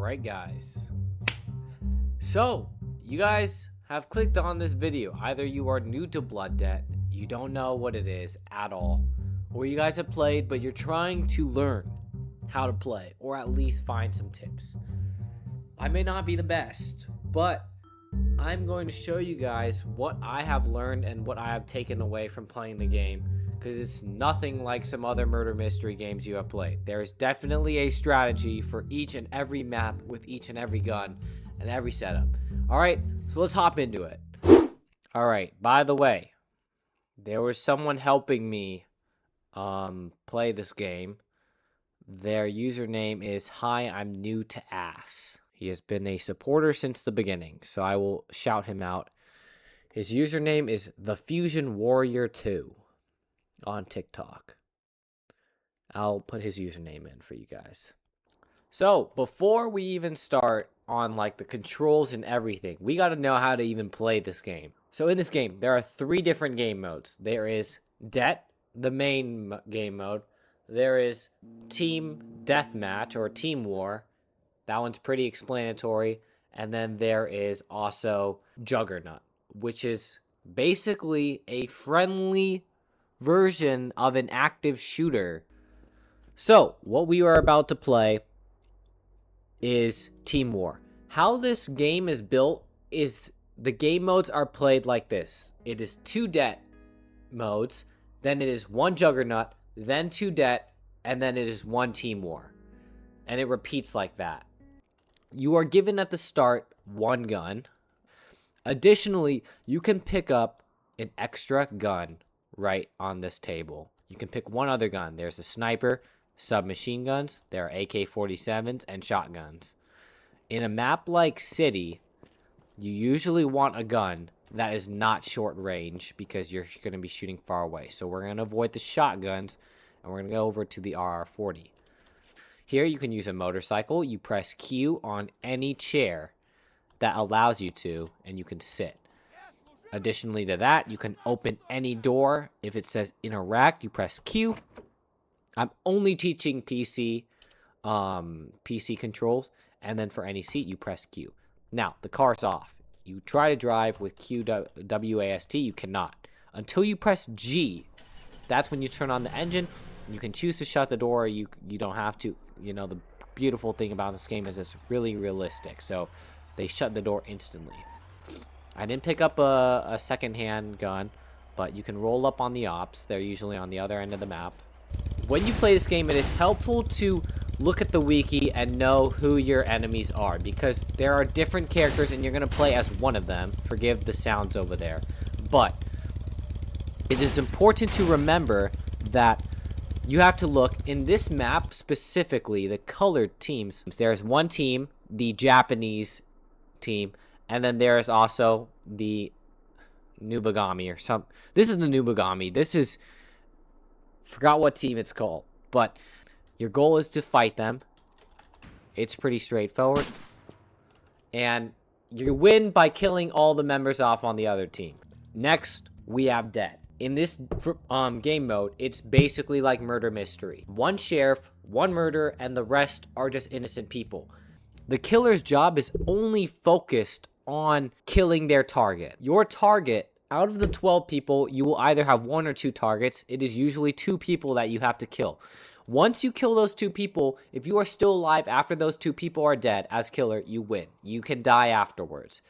Alright guys, so you guys have clicked on this video. Either you are new to Blood Debt, you don't know what it is at all, or you guys have played but you're trying to learn how to play, or at least find some tips. I may not be the best, but I'm going to show you guys what I have learned and what I have taken away from playing the game, because it's nothing like some other murder mystery games you have played. There is definitely a strategy for each and every map with each and every gun and every setup. Alright, so let's hop into it. Alright, by the way, there was someone helping me play this game. Their username is Hi, I'm New to Ass. He has been a supporter since the beginning, so I will shout him out. His username is The Fusion Warrior 2 on TikTok. I'll put his username in for you guys. So, before we even start on like the controls and everything, we got to know how to even play this game. So in this game, there are 3 different game modes. There is Debt, the main game mode. There is Team Deathmatch or Team War. That one's pretty explanatory. And then there is also Juggernaut, which is basically a friendly version of an active shooter. So, what we are about to play is Team War. How this game is built is the game modes are played like this. It is 2 Debt modes, then it is 1 Juggernaut, then 2 Debt, and then it is 1 Team War. And it repeats like that. You are given at the start 1 gun. Additionally, you can pick up an extra gun right on this table. You can pick 1 other gun. There's a sniper, submachine guns, there are AK-47s, and shotguns. In a map like City, you usually want a gun that is not short range because you're going to be shooting far away. So we're going to avoid the shotguns, and we're going to go over to the RR40. Here you can use a motorcycle. You press Q on any chair that allows you to, and you can sit. Additionally to that, you can open any door. If it says interact, you press Q. I'm only teaching PC controls, and then for any seat, you press Q. Now, the car's off. You try to drive with WASD, you cannot. Until you press G, that's when you turn on the engine. You can choose to shut the door, or you don't have to. You know, the beautiful thing about this game is it's really realistic, so they shut the door instantly. I didn't pick up a second-hand gun, but you can roll up on the ops. They're usually on the other end of the map. When you play this game, it is helpful to look at the wiki and know who your enemies are, because there are different characters and you're going to play as one of them. Forgive the sounds over there. But it is important to remember that you have to look in this map specifically, the colored teams. There's 1 team, the Japanese team, and then there is also the Nubagami or some. This is the Nubagami. This is, forgot what team it's called, but your goal is to fight them. It's pretty straightforward, and you win by killing all the members off on the other team. Next, we have Debt. In this game mode, it's basically like murder mystery. 1 sheriff, 1 murder, and the rest are just innocent people. The killer's job is only focused on killing their target. Your target, out of the 12 people, you will either have 1 or 2 targets. It is usually 2 people that you have to kill. Once you kill those 2 people, if you are still alive after those 2 people are dead as killer, you win. You can die afterwards.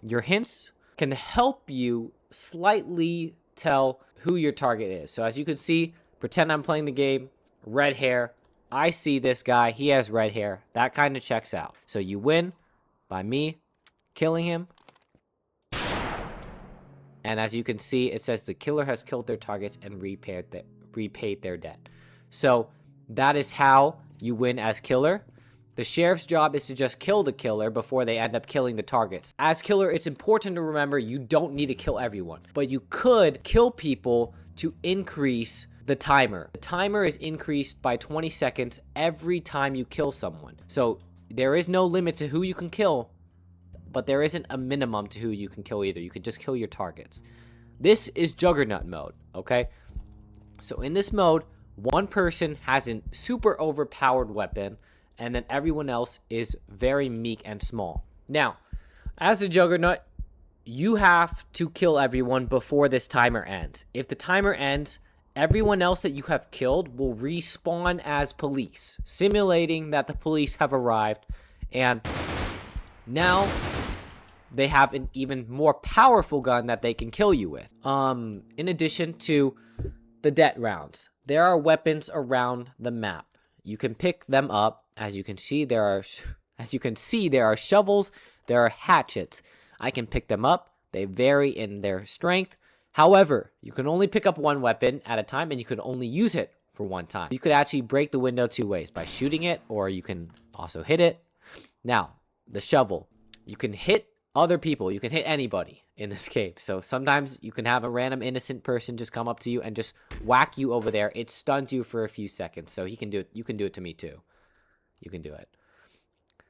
Your hints can help you slightly tell who your target is. So as you can see, pretend I'm playing the game, red hair. I see this guy, he has red hair. That kind of checks out. So you win by me killing him. And as you can see, it says the killer has killed their targets and repaid their debt. So that is how you win as killer. The sheriff's job is to just kill the killer before they end up killing the targets. As killer, it's important to remember you don't need to kill everyone, but you could kill people to increase the timer. The timer is increased by 20 seconds every time you kill someone. So there is no limit to who you can kill, but there isn't a minimum to who you can kill either. You can just kill your targets. This is Juggernaut mode, okay? So in this mode, one person has a super overpowered weapon, and then everyone else is very meek and small. Now, as a Juggernaut, you have to kill everyone before this timer ends. If the timer ends, everyone else that you have killed will respawn as police, simulating that the police have arrived, and now they have an even more powerful gun that they can kill you with. In addition to the debt rounds, there are weapons around the map. You can pick them up. As you can see, there are shovels, there are hatchets. I can pick them up. They vary in their strength. However, you can only pick up one weapon at a time, and you can only use it for one time. You could actually break the window two ways, by shooting it, or you can also hit it. Now, the shovel. You can hit other people. You can hit anybody in this game. So sometimes you can have a random innocent person just come up to you and just whack you over there. It stuns you for a few seconds. So he can do it. You can do it to me too. You can do it.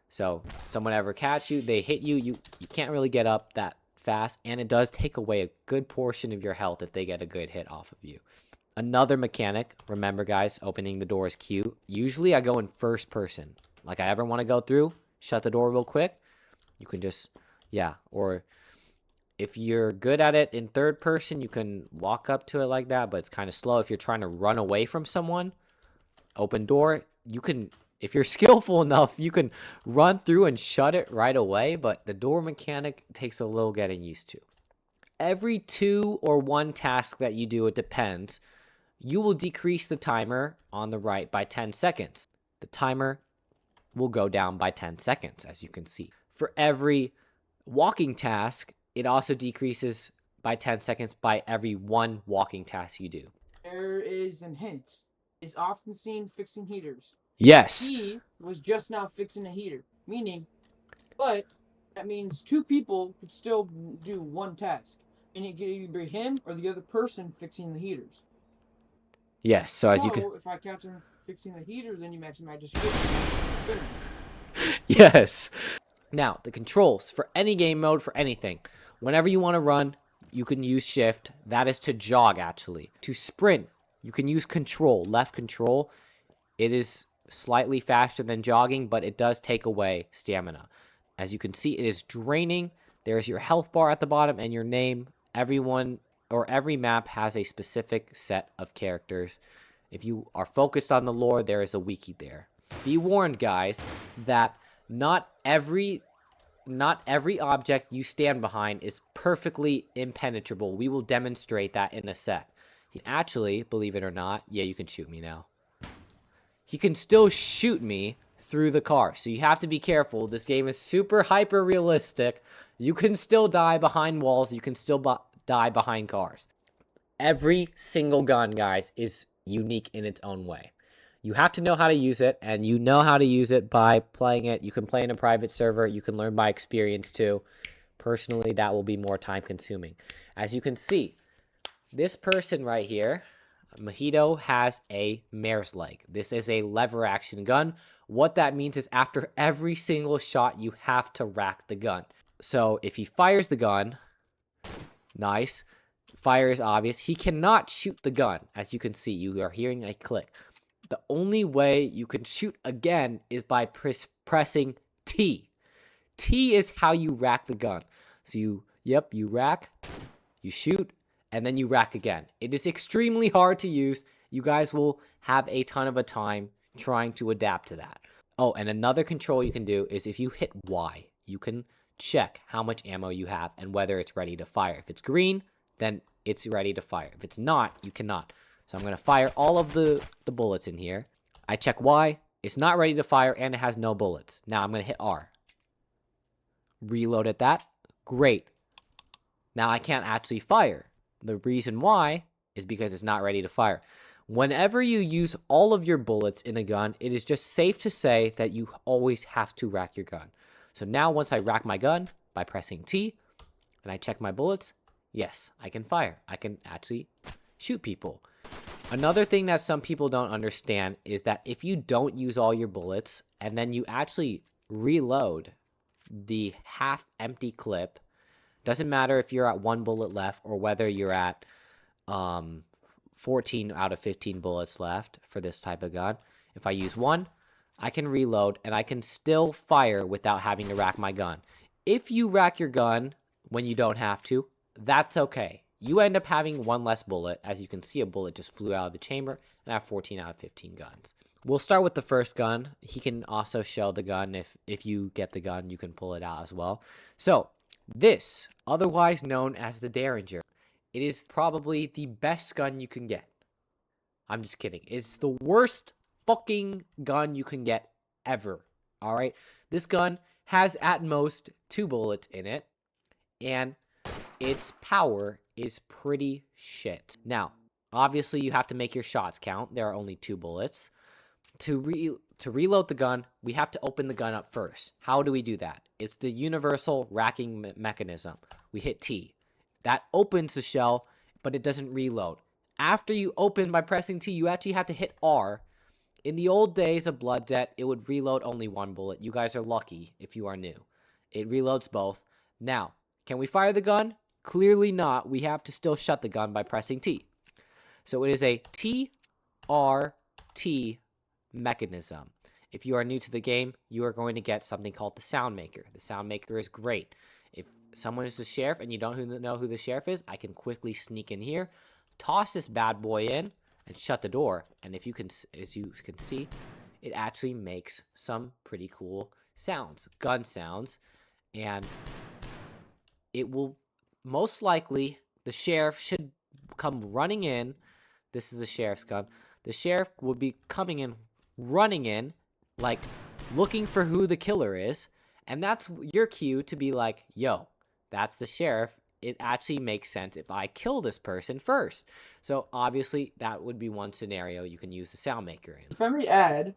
So someone ever catch you, they hit you, you can't really get up that fast, and it does take away a good portion of your health if they get a good hit off of you. Another mechanic, remember guys, opening the door is Q. Usually I go in first person. Like I ever want to go through, shut the door real quick, you can just, yeah, or if you're good at it in third person, you can walk up to it like that, but it's kind of slow. If you're trying to run away from someone, open door, you can, if you're skillful enough, you can run through and shut it right away, but the door mechanic takes a little getting used to. Every 2 or 1 task that you do, it depends, you will decrease the timer on the right by 10 seconds. The timer will go down by 10 seconds, as you can see. For every walking task, it also decreases by 10 seconds by every 1 walking task you do. There is an hint. Is often seen fixing heaters. Yes. He was just now fixing a heater, but that means 2 people could still do 1 task, and it could either be him or the other person fixing the heaters. Yes, so as you can... if I catch him fixing the heaters, then you mentioned my just Yes. Now, the controls for any game mode, for anything. Whenever you want to run, you can use shift. That is to jog, actually. To sprint, you can use control, left control. It is slightly faster than jogging, but it does take away stamina. As you can see, it is draining. There's your health bar at the bottom and your name. Everyone or every map has a specific set of characters. If you are focused on the lore, there is a wiki there. Be warned, guys, that not every object you stand behind is perfectly impenetrable. We will demonstrate that in a sec. Actually, believe it or not, yeah, you can shoot me now. He can still shoot me through the car. So you have to be careful. This game is super hyper realistic. You can still die behind walls. You can still die behind cars. Every single gun, guys, is unique in its own way. You have to know how to use it, and you know how to use it by playing it. You can play in a private server. You can learn by experience too. Personally, that will be more time consuming. As you can see, this person right here, Mojito, has a mare's leg. This is a lever action gun. What that means is after every single shot, you have to rack the gun. So if he fires the gun, nice, fire is obvious. He cannot shoot the gun. As you can see, you are hearing a click. The only way you can shoot again is by pressing T. T is how you rack the gun. So you rack, you shoot, and then you rack again. It is extremely hard to use. You guys will have a ton of a time trying to adapt to that. Oh, and another control you can do is if you hit Y, you can check how much ammo you have and whether it's ready to fire. If it's green, then it's ready to fire. If it's not, you cannot. So I'm going to fire all of the bullets in here. I check Y. It's not ready to fire, and it has no bullets. Now I'm going to hit R. Reload at that. Great. Now I can't actually fire. The reason why is because it's not ready to fire. Whenever you use all of your bullets in a gun, it is just safe to say that you always have to rack your gun. So now once I rack my gun by pressing T, and I check my bullets, yes, I can fire. I can actually shoot people. Another thing that some people don't understand is that if you don't use all your bullets and then you actually reload the half empty clip, doesn't matter if you're at 1 bullet left or whether you're at 14 out of 15 bullets left for this type of gun. If I use 1, I can reload, and I can still fire without having to rack my gun. If you rack your gun when you don't have to, that's okay. You end up having one less bullet. As you can see, a bullet just flew out of the chamber, and I have 14 out of 15 guns. We'll start with the first gun. He can also shell the gun. If you get the gun, you can pull it out as well. So, this, otherwise known as the Derringer, it is probably the best gun you can get. I'm just kidding. It's the worst fucking gun you can get ever. All right? This gun has at most 2 bullets in it, and its power is pretty shit. Now, obviously, you have to make your shots count. There are only 2 bullets. To reload the gun, we have to open the gun up first. How do we do that? It's the universal racking mechanism. We hit T. That opens the shell, but it doesn't reload. After you open by pressing T, you actually have to hit R. In the old days of Blood Debt, it would reload only 1 bullet. You guys are lucky if you are new. It reloads both. Now, can we fire the gun? Clearly not. We have to still shut the gun by pressing T. So it is a T-R-T mechanism. If you are new to the game, you are going to get something called the Sound Maker. The Sound Maker is great. If someone is the sheriff and you don't know who the sheriff is, I can quickly sneak in here, toss this bad boy in, and shut the door. And if you can, as you can see, it actually makes some pretty cool sounds, gun sounds, and it will most likely, the sheriff should come running in. This is the sheriff's gun. The sheriff would be coming in, running in, like looking for who the killer is, and that's your cue to be like, yo, that's the sheriff. It actually makes sense if I kill this person first. So obviously that would be one scenario you can use the Sound Maker in. If I may add,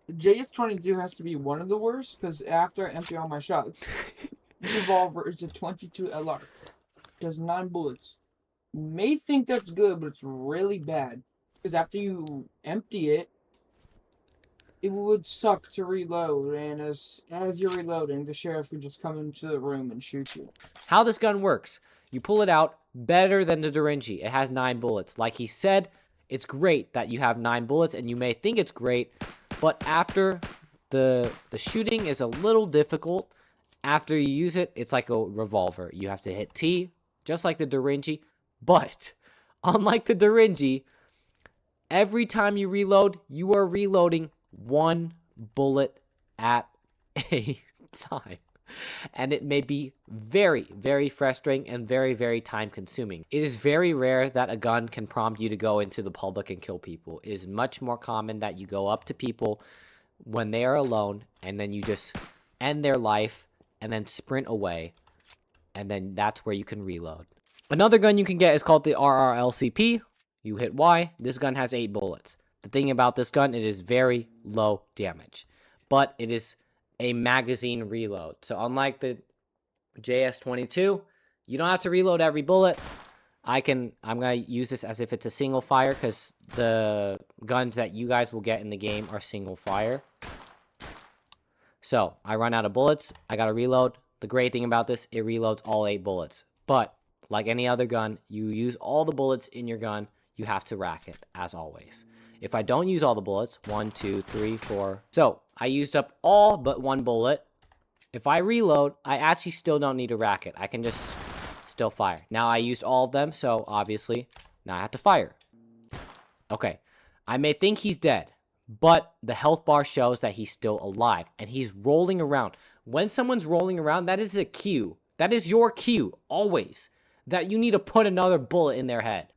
the JS-22 has to be one of the worst, because after I empty all my shots, this revolver is a 22 LR. It has 9 bullets. You may think that's good, but it's really bad. Because after you empty it, it would suck to reload, and as you're reloading, the sheriff would just come into the room and shoot you. How this gun works, you pull it out better than the Derringer. It has 9 bullets. Like he said, it's great that you have 9 bullets, and you may think it's great, but after the shooting is a little difficult. After you use it, it's like a revolver. You have to hit T, just like the Derringer, but unlike the Derringer, every time you reload, you are reloading 1 bullet at a time. And it may be very, very frustrating and very, very time consuming. It is very rare that a gun can prompt you to go into the public and kill people. It is much more common that you go up to people when they are alone and then you just end their life and then sprint away. And then that's where you can reload. Another gun you can get is called the RRLCP. You hit Y. This gun has 8 bullets. The thing about this gun, it is very low damage, but it is a magazine reload. So unlike the JS-22, you don't have to reload every bullet. I'm going to use this as if it's a single fire, because the guns that you guys will get in the game are single fire. So I run out of bullets. I got to reload. The great thing about this, it reloads all 8 bullets. But like any other gun, you use all the bullets in your gun. You have to rack it, as always. If I don't use all the bullets, 1, 2, 3, 4. So I used up all but 1 bullet. If I reload, I actually still don't need to rack it. I can just still fire. Now I used all of them, so obviously now I have to fire. Okay, I may think he's dead, but the health bar shows that he's still alive, and he's rolling around. When someone's rolling around, that is a cue. That is your cue, always, that you need to put another bullet in their head.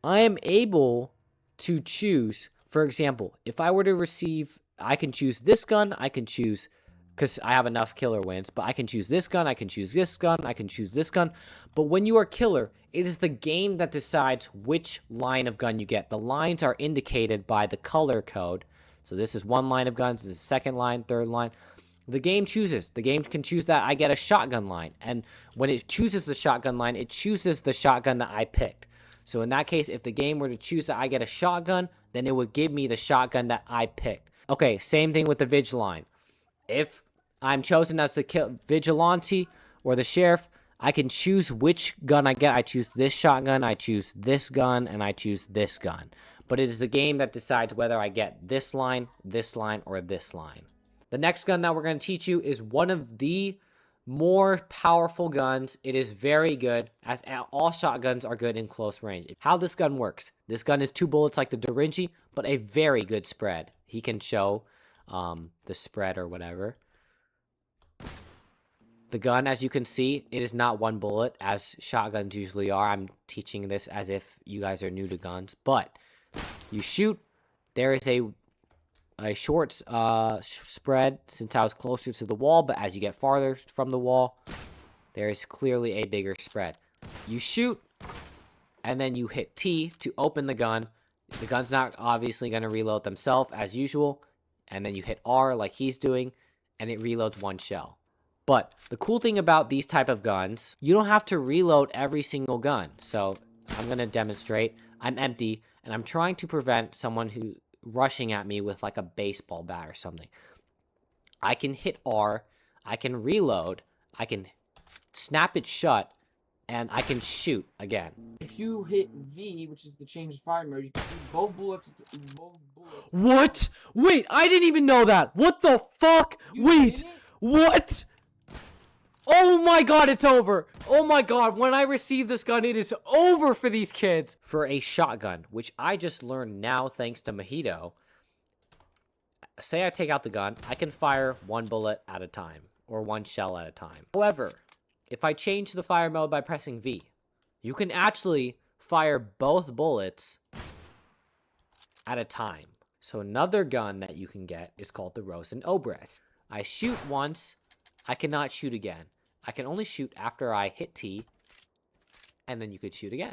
I am able to choose, for example, if I were to receive, I can choose this gun, I can choose, because I have enough killer wins, but I can choose this gun, I can choose this gun, I can choose this gun. But when you are killer, it is the game that decides which line of gun you get. The lines are indicated by the color code. So this is 1 line of guns, this is 2nd line, 3rd line. The game chooses. The game can choose that I get a shotgun line. And when it chooses the shotgun line, it chooses the shotgun that I picked. So in that case, if the game were to choose that I get a shotgun, then it would give me the shotgun that I picked. Okay, same thing with the Vig line. If I'm chosen as the vigilante or the sheriff, I can choose which gun I get. I choose this shotgun, I choose this gun, and I choose this gun. but it is a game that decides whether I get this line, or this line. The next gun that we're going to teach you is one of the more powerful guns. It is very good, as all shotguns are good in close range. How this gun works: this gun is 2 bullets like the Da Vinci, but a very good spread. He can show the spread or whatever. The gun, as you can see, it is not 1 bullet as shotguns usually are. I'm teaching this as if you guys are new to guns, but you shoot. There is a short spread since I was closer to the wall, but as you get farther from the wall, there is clearly a bigger spread. You shoot, and then you hit T to open the gun. The gun's not obviously going to reload themselves as usual, and then you hit R like he's doing, and it reloads 1 shell. But the cool thing about these type of guns, you don't have to reload every single gun. So I'm going to demonstrate. I'm empty, and I'm trying to prevent someone who rushing at me with like a baseball bat or something. I can hit R, I can reload, I can snap it shut, and I can shoot again. If you hit V, which is the change of fire mode, you can shoot both bullets. What? Wait, I didn't even know that. What the fuck? Wait, what? Oh my god, it's over. Oh my god, when I receive this gun, it is over for these kids. For a shotgun, which I just learned now thanks to Mojito, say I take out the gun, I can fire 1 bullet at a time, or 1 shell at a time. However, if I change the fire mode by pressing V, you can actually fire both bullets at a time. So another gun that you can get is called the Rosen Obres. I shoot once, I cannot shoot again. I can only shoot after I hit T, and then you could shoot again.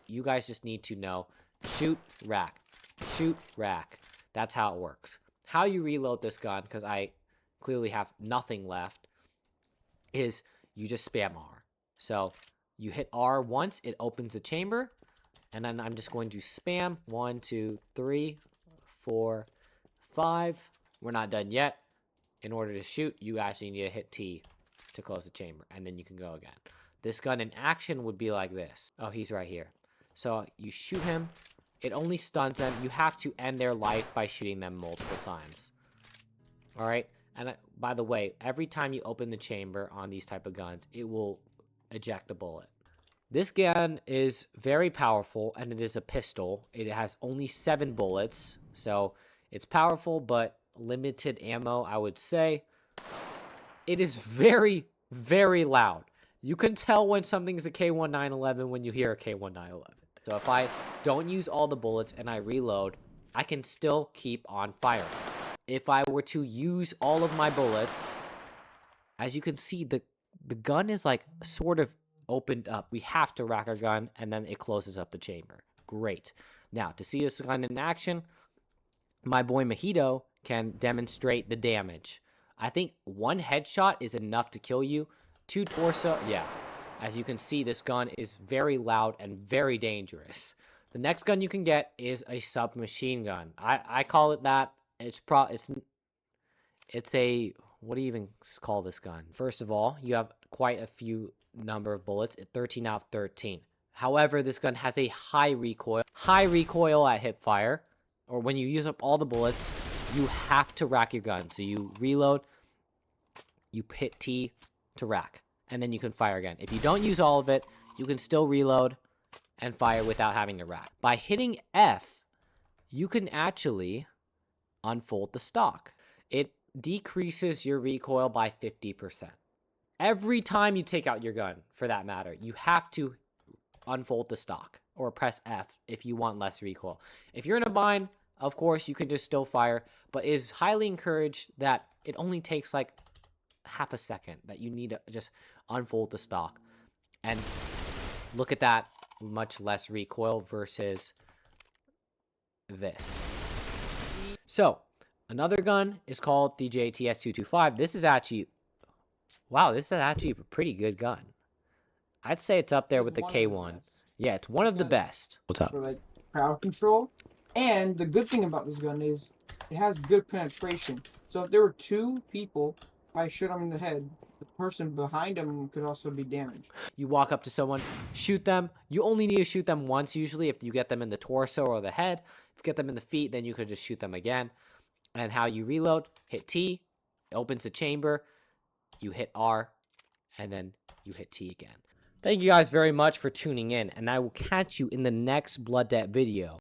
You guys just need to know, shoot, rack, shoot, rack. That's how it works. How you reload this gun, because I clearly have nothing left, is you just spam R. So you hit R once, it opens the chamber, and then I'm just going to spam 1, 2, 3, 4, 5. We're not done yet. In order to shoot, you actually need to hit T to close the chamber, and then you can go again. This gun in action would be like this. Oh, he's right here. So you shoot him. It only stuns them. You have to end their life by shooting them multiple times. All right? And by the way, every time you open the chamber on these type of guns, it will eject a bullet. This gun is very powerful, and it is a pistol. It has only 7 bullets, so it's powerful, but limited ammo, I would say. It is very, very loud. You can tell when something's a K1911 when you hear a K1911. So if I don't use all the bullets and I reload, I can still keep on firing. If I were to use all of my bullets, as you can see, the gun is like sort of opened up. We have to rack our gun, and then it closes up the chamber. Great. Now, to see this gun in action, my boy Mojito can demonstrate the damage. I think 1 headshot is enough to kill you. 2 torso, yeah. As you can see, this gun is very loud and very dangerous. The next gun you can get is a submachine gun. I call it that. It's a, what do you even call this gun? First of all, you have quite a few number of bullets, 13 out of 13. However, this gun has a high recoil at hip fire, or when you use up all the bullets, you have to rack your gun. So you reload, you hit T to rack, and then you can fire again. If you don't use all of it, you can still reload and fire without having to rack. By hitting F, you can actually unfold the stock. It decreases your recoil by 50%. Every time you take out your gun, for that matter, you have to unfold the stock or press F if you want less recoil. If you're in a bind, of course, you can just still fire, but it is highly encouraged that it only takes like half a second, that you need to just unfold the stock. And look at that, much less recoil versus this. So, another gun is called the JTS-225. This is actually, wow, this is actually a pretty good gun. I'd say it's up there with the K1. Yeah, it's one of the best. What's up? For like crowd control. And the good thing about this gun is it has good penetration. So if there were 2 people If I shoot him in the head, the person behind him could also be damaged. You walk up to someone, shoot them. You only need to shoot them once usually if you get them in the torso or the head. If you get them in the feet, then you could just shoot them again. And how you reload, hit T, it opens the chamber, you hit R, and then you hit T again. Thank you guys very much for tuning in, and I will catch you in the next Blood Debt video.